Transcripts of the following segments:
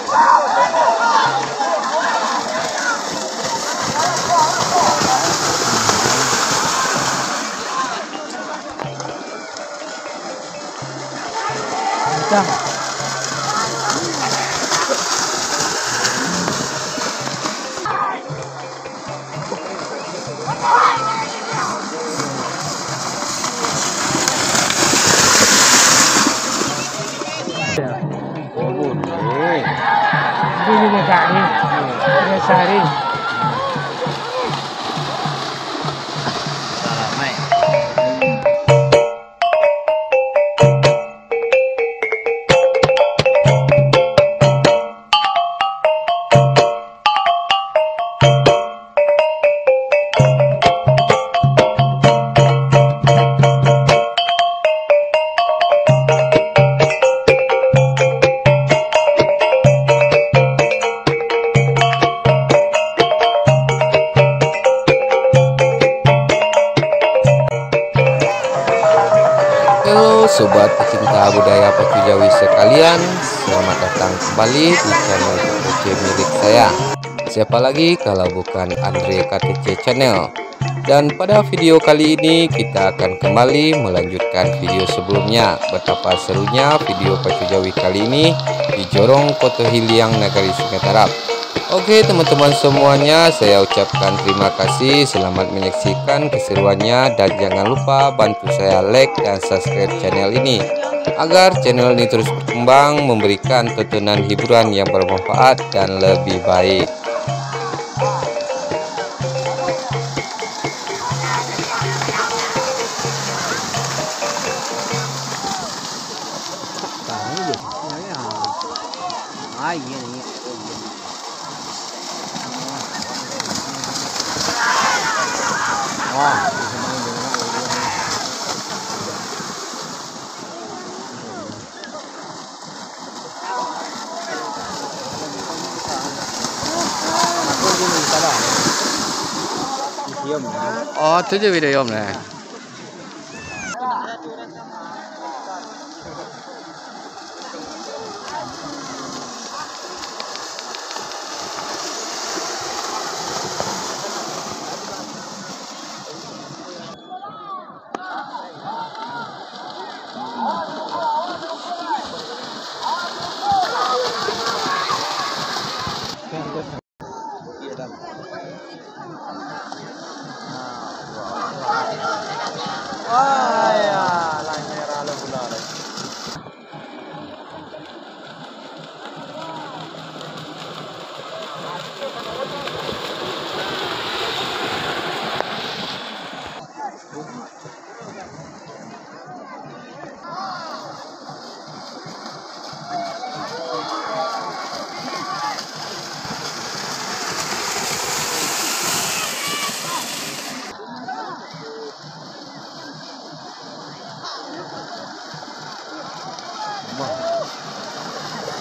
Oh boleh. Ini dia kak ni. Dia sari. Ramai. Halo sobat pecinta budaya Pacu Jawi sekalian, selamat datang kembali di channel KTC milik saya. Siapa lagi kalau bukan Andre KTC Channel. Dan pada video kali ini kita akan kembali melanjutkan video sebelumnya. Betapa serunya video Pacu Jawi kali ini di Jorong Koto Hiliang Nagari Sungai Tarap. Oke teman-teman semuanya, saya ucapkan terima kasih, selamat menyaksikan keseruannya, dan jangan lupa bantu saya like dan subscribe channel ini agar channel ini terus berkembang, memberikan tontonan hiburan yang bermanfaat dan lebih baik. Oh, itu je video om lah.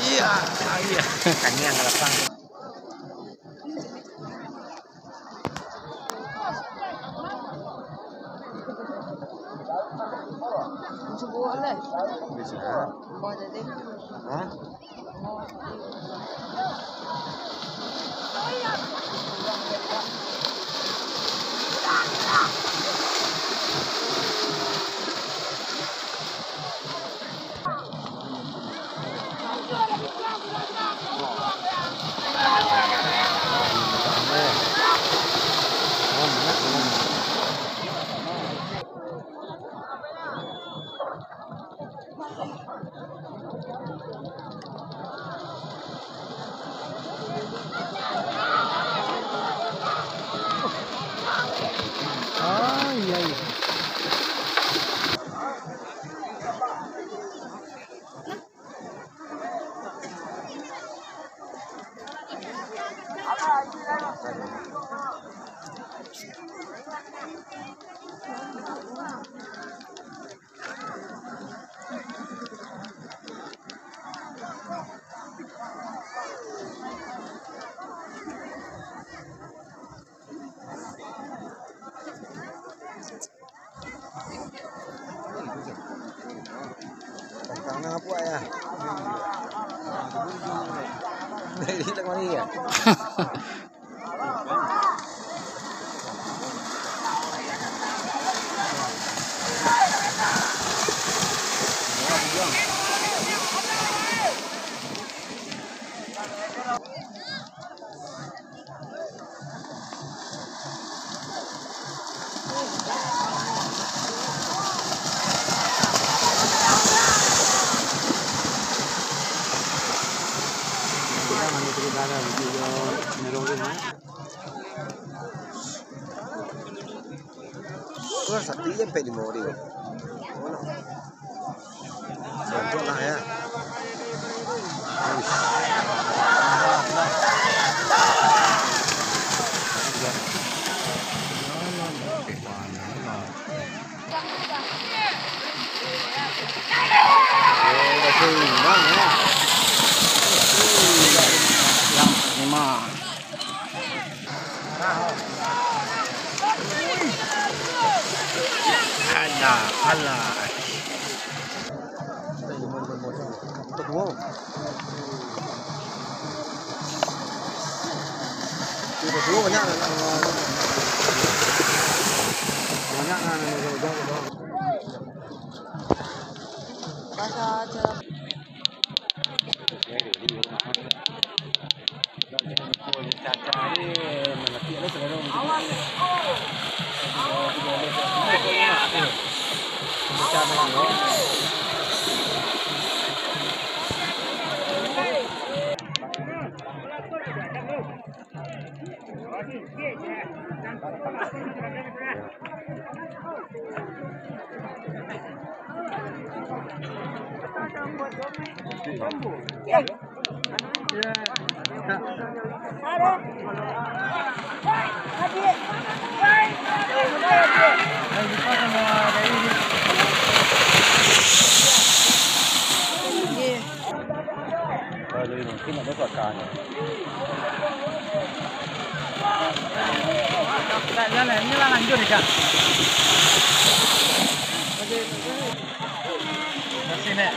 Iya, kayaknya yang ngelepang. Bisa. Hah? Tangan apa ya? Kita kemana ya? Keluar satu sampai 5 orang. Satu lah ya. Alah. Wow. Itu banyak Jalannya lah lanjut ya. Sini.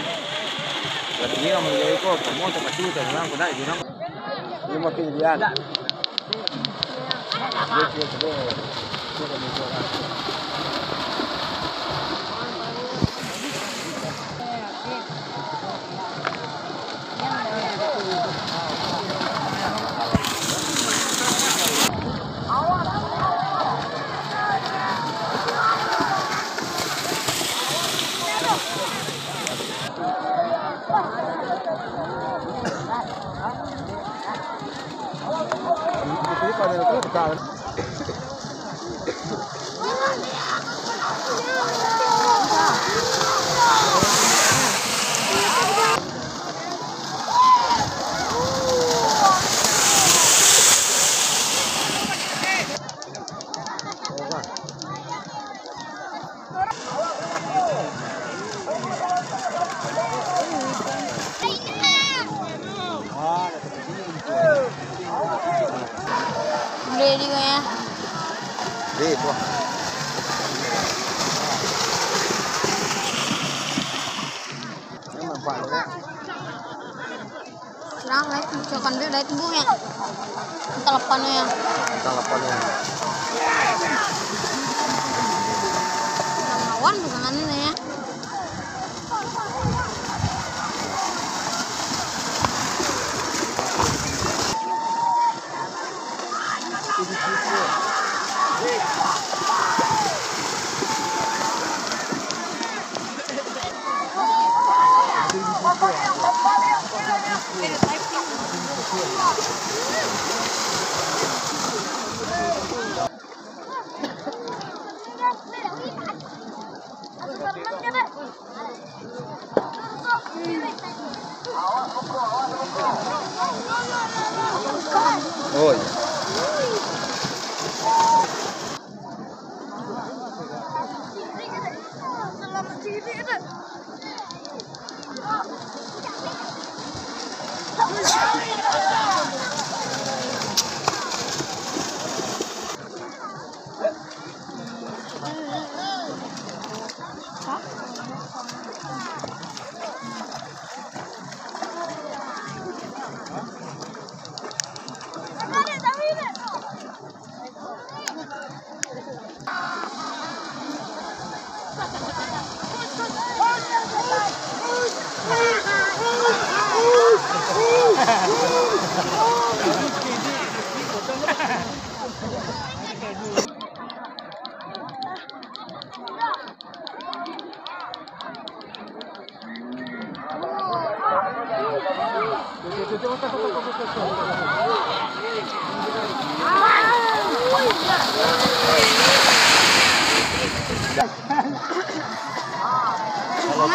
Jadi dia mau jadi kok, mau tak pasti tak bilang kau nak itu nak. Dia makin lihat. Dia sudah Ready ko ya. Dito. Memang Pak ya. Serang lagi cokan dia dari tubuh ya. Teleponnya ya. Teleponnya. Lawan bukan ini ya. Oh iya. Kalau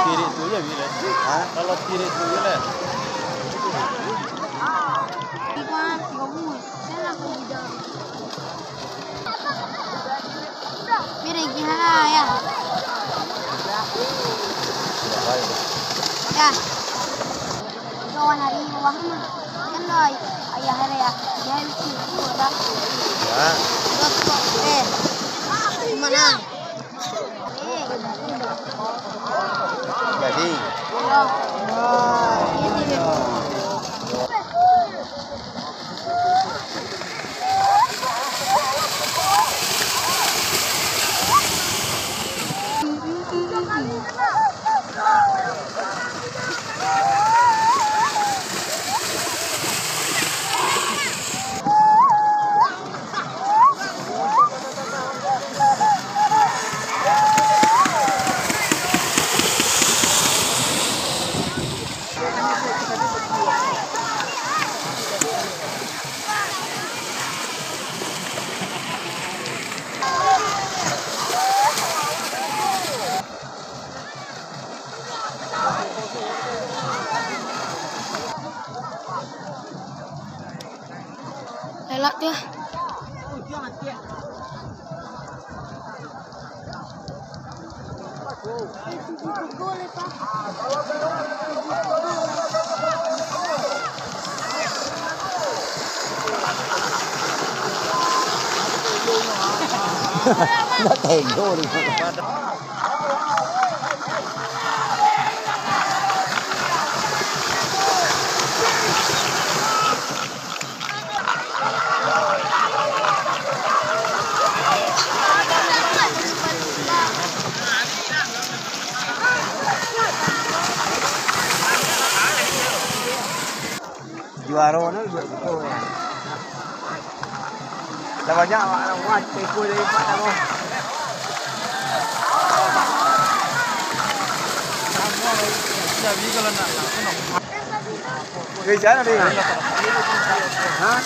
kiri itu ya bila. Kalau kiri itu bila. Mira gimana ya? Ya. Kawan hari bawah mah. Kan loy. Ayah hari ya. Dia itu udah. Ya. Gimana? Jadi. Lelak dia. Nó thèm vô đi. Juara nó được thôi. Là vào nhà bạn là ngoài cái cua đấy bạn nào không? Gây cháy nó đi hả? Hả?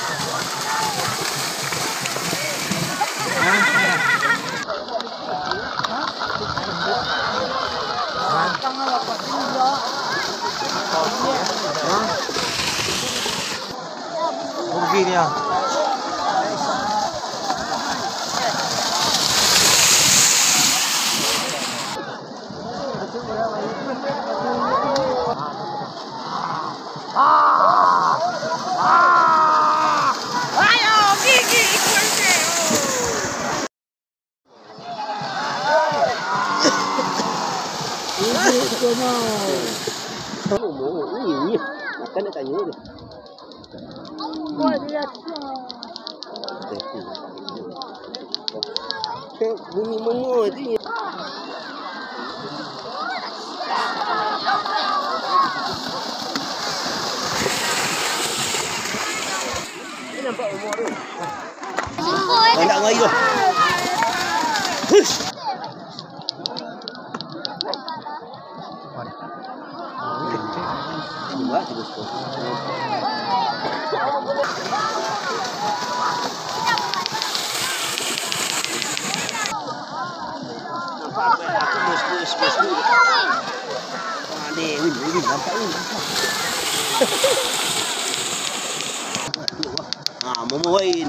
Begini ya. Cái này tại nhớ được. Bunyi mengoy itu. Ini nampak umur tu. Banyak ngayu tu. Hush. Dua, tiga sepuluh. Win, nampak Win. Momo Win.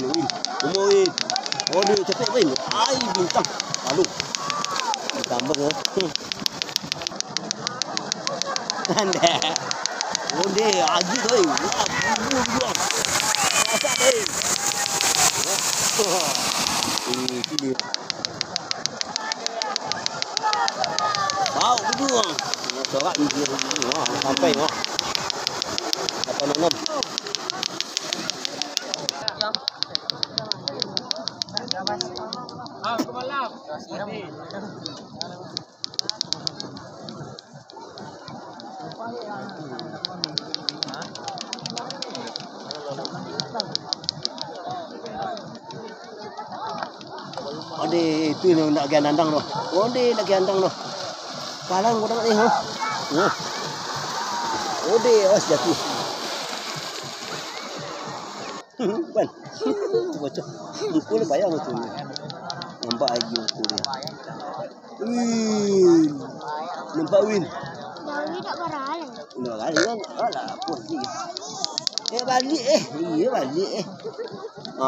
Oh, dia cepet Win. Ai bintang. Lalu. Ditambah ke? Anda. Oh, dia agi tu. Buang. Apa tu? Ini dia. Wow, buang. Corak ni dia sampai no. Apa nama? Onde itu nak pergi andang tu. Onde nak pergi andang tu. Palang udah ni ha. Onde awas jatuh. Ban. Bocor. Muka dia bayang tu. Nampak lagi muka dia. Nampak Win. Dawi tak beralang. Nak kali kan. Alah apa ni. Balik Iya balik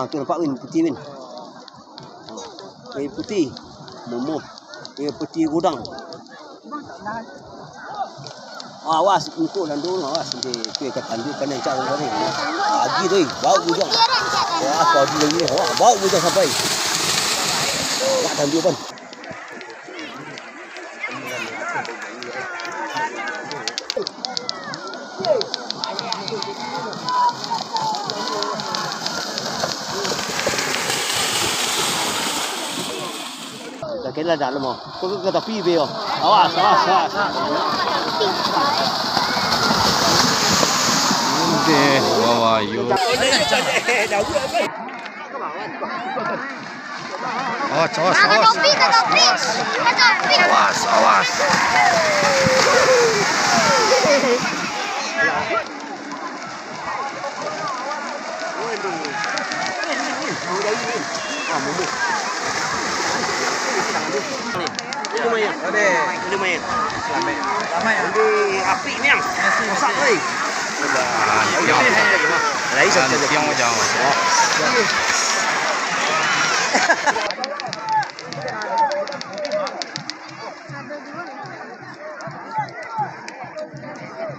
tu nampak Win putih Win. Putih. Momo. Putih gudang. Awas untuk dan dulu awas nanti tu kat tandu kan yang cak orang ni. Lagi tu bau gudang. Wah kau di ni. Wah bau gudang sampai. Kat tandu pun. Cái là đã lắm có cái tập phi về không? Awas. Deh, wow, yuk. Awas. Lumayan. Ramai. Di api ni yang. Masak oi. Lai saja. Yang jauh.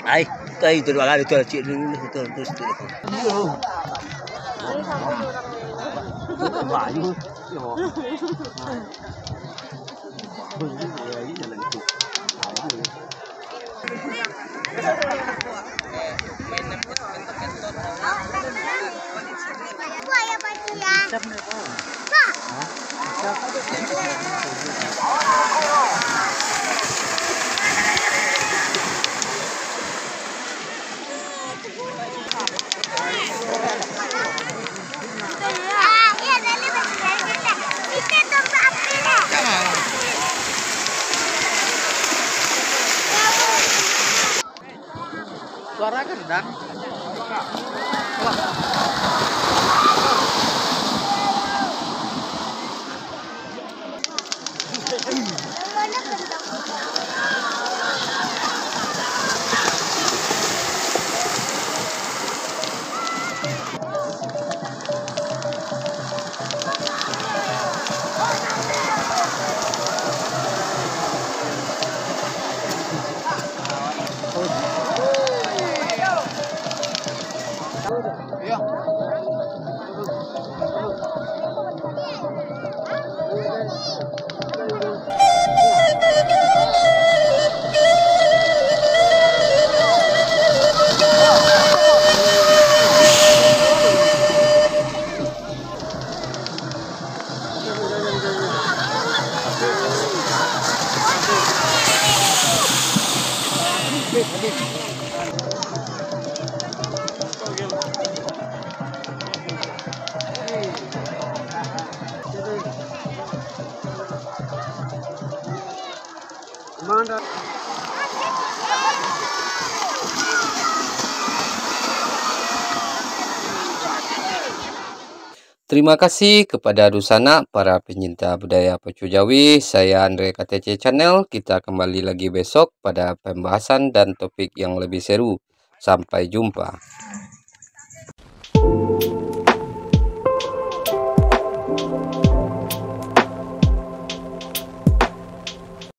Ai, kai tu dua kali tu cik dulu terus tu. Bayu. Suara gendang. Terima kasih kepada Dusana, para pencinta budaya Pacu Jawi. Saya Andre KTC Channel. Kita kembali lagi besok pada pembahasan dan topik yang lebih seru. Sampai jumpa.